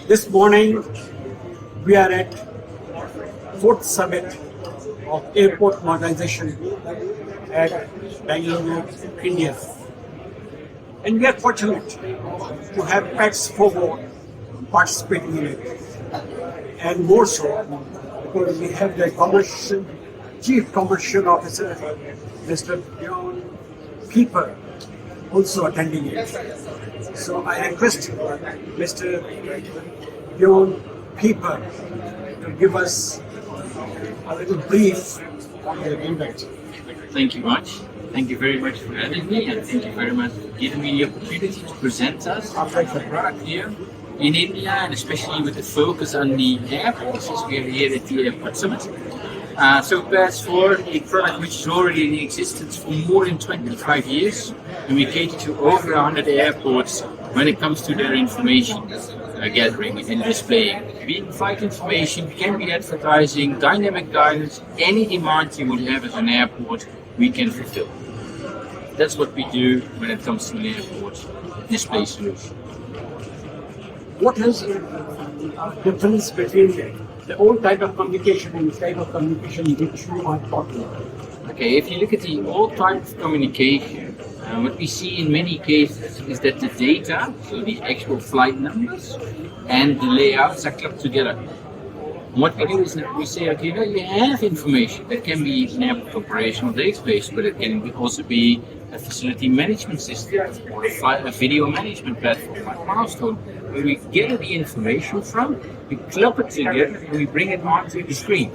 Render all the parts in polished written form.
This morning, we are at fourth summit of airport modernization at Bangalore, India. And we are fortunate to have pets forward participating in it. And more so, because we have the Chief Commercial Officer, Mr. Bjorn Pieper, also attending it. So I request Mr. Bjorn Pieper to give us a little brief on the event. Thank you much. Thank you very much for having me, and thank you very much for giving me the opportunity to present us our product here in India, and especially with the focus on the airports, as we are here at the Airport Summit. So Pass 4, a product which is already in existence for more than 25 years, and we cater to over 100 airports when it comes to their information gathering and displaying. Be it flight information, can be advertising, dynamic guidance, any demand you would have as an airport, we can fulfill. That's what we do when it comes to an airport display solution. What is the difference between the old type of communication and the type of communication which you are talking about? Okay, if you look at the old type of communication, what we see in many cases is that the data, so the actual flight numbers and the layouts are clubbed together. And what we do is that we say, okay, well, you have information that can be an airport operational database, but it can also be a facility management system or a video management platform like Milestone, where we gather the information from, we club it together, and we bring it onto the screen.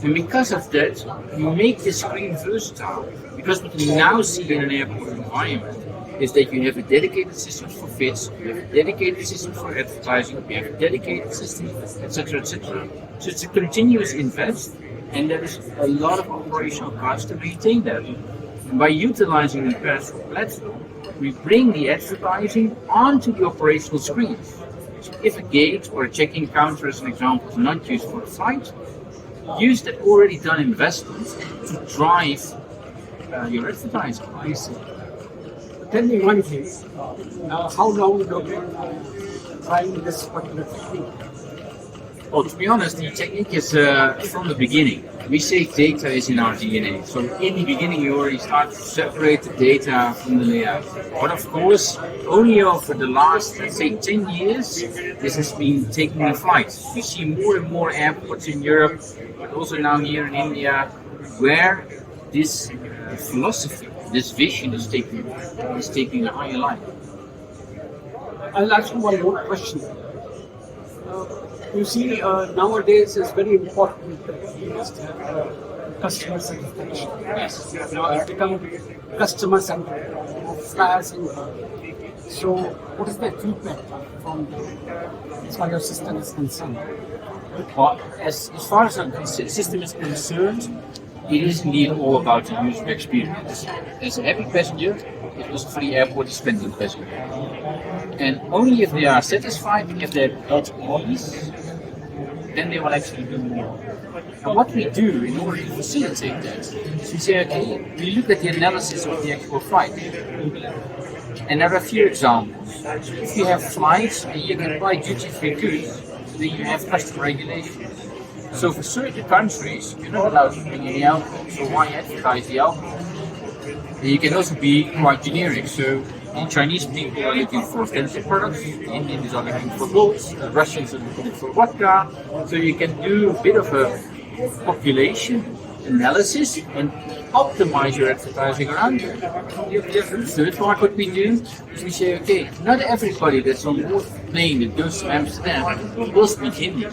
And because of that, we make the screen versatile. Because what we now see in an airport environment is that you have a dedicated system for fits, you have a dedicated system for advertising, you have a dedicated system, etc., etc. So it's a continuous invest, and there is a lot of operational cost to maintain that. And by utilizing the platform, we bring the advertising onto the operational screens. So if a gate or a check-in counter, as an example, is not used for a flight, use that already done investment to drive your advertising. I see. Tell me one thing, how long have you been trying this particular technique? Well, to be honest, the technique is from the beginning. We say data is in our DNA. So in the beginning, you already start to separate the data from the layout. But of course, only over the last, let's say, 10 years, this has been taking flight. We see more and more airports in Europe, but also now here in India, where this philosophy, this vision is taking a higher life. I'll ask you one more question. You see, nowadays it's very important that you must have customer satisfaction. Yes. Now it's become customer centered, flyers in. So, what is the feedback from as far as your system is concerned? Well, as far as the system is concerned, it is indeed all about the user experience. As a happy passenger, it was for the airport spending passenger. And only if they are satisfied, if they're at ease, then they will actually do more. And what we do in order to facilitate that is we say, okay, we look at the analysis of the actual flight. And there are a few examples. If you have flights and you can buy duty-free goods, then you have customs regulations. So for certain countries, you're not allowed to bring any alcohol, so why advertise the alcohol? And you can also be quite generic. So the Chinese people are looking for authentic products, the Indians are looking for gold, the Russians are looking for vodka. So you can do a bit of a population analysis and optimize your advertising around it. The third part what we do is we say, okay, not everybody that's on board the plane that goes to Amsterdam will speak Hindi.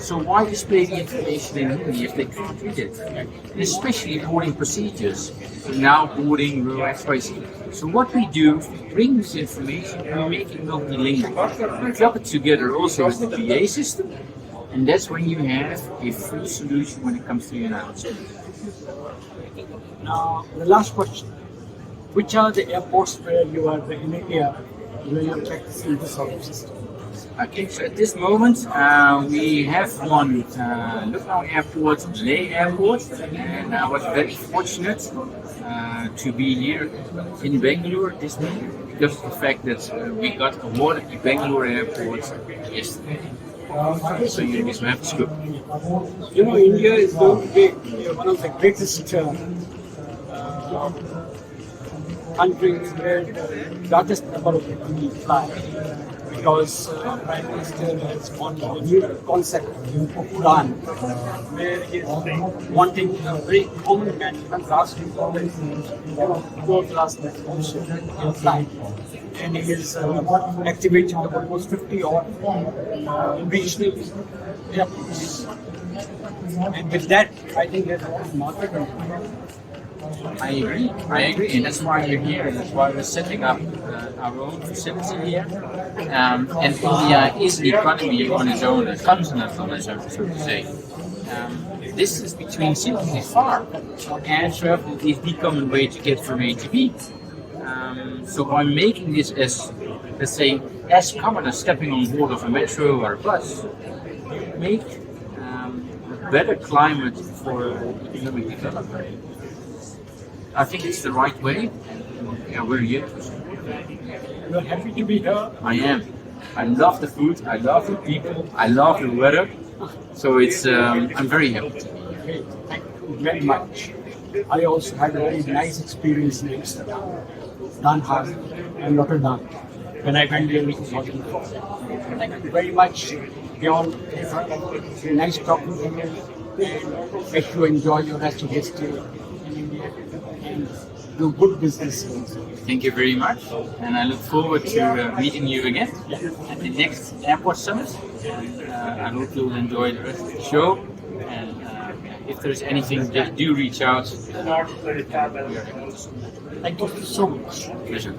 So why display the information in Hindi if they can't read it? And especially boarding procedures. So now boarding row XYZ. So what we do, we bring this information and we make it multilingual. We club it together also with the PA system. And that's when you have a full solution when it comes to your announcement. Now, the last question. Which are the airports where you are in India, where you are practicing this sort of system? Okay, so at this moment we have one Lucknow Airport, Leh Airport, and I was very fortunate to be here in Bangalore this week because of the fact that we got awarded the Bangalore airport yesterday. So you just have to scoop. You know, India is going to be one of the greatest countries where the largest number of people will fly, because Prime Minister has launched a new concept of Udan, where he is wanting a very common man, even last week, world class also in flight. And he is activated almost 50 odd regional airports. And with that, I think there's a lot of market. I agree, and that's why you're here, and that's why we're setting up our own facility here. And India is an economy on its own, a continent on its own, so to say. This is between cities, it's far. Air travel is the common way to get from A to B. So by making this as, let's say, as common as stepping on board of a metro or a bus, make a better climate for economic development. I think it's the right way. Yeah, we're here. You're happy to be here. I am. I love the food. I love the people. I love the weather. So it's. I'm very happy. Okay, thank you very much. I also had a very nice experience in Amsterdam, Den Haag, and Rotterdam when I went there with Modern. Thank you very much, Bjorn. Nice talking to you, and make you enjoy your rest of your stay in India and do good business. Thank you very much, and I look forward to meeting you again at the next airport summit. And I hope you'll enjoy the rest of the show. And if there's anything, just do reach out. We are able to support. Thank you so much. Pleasure.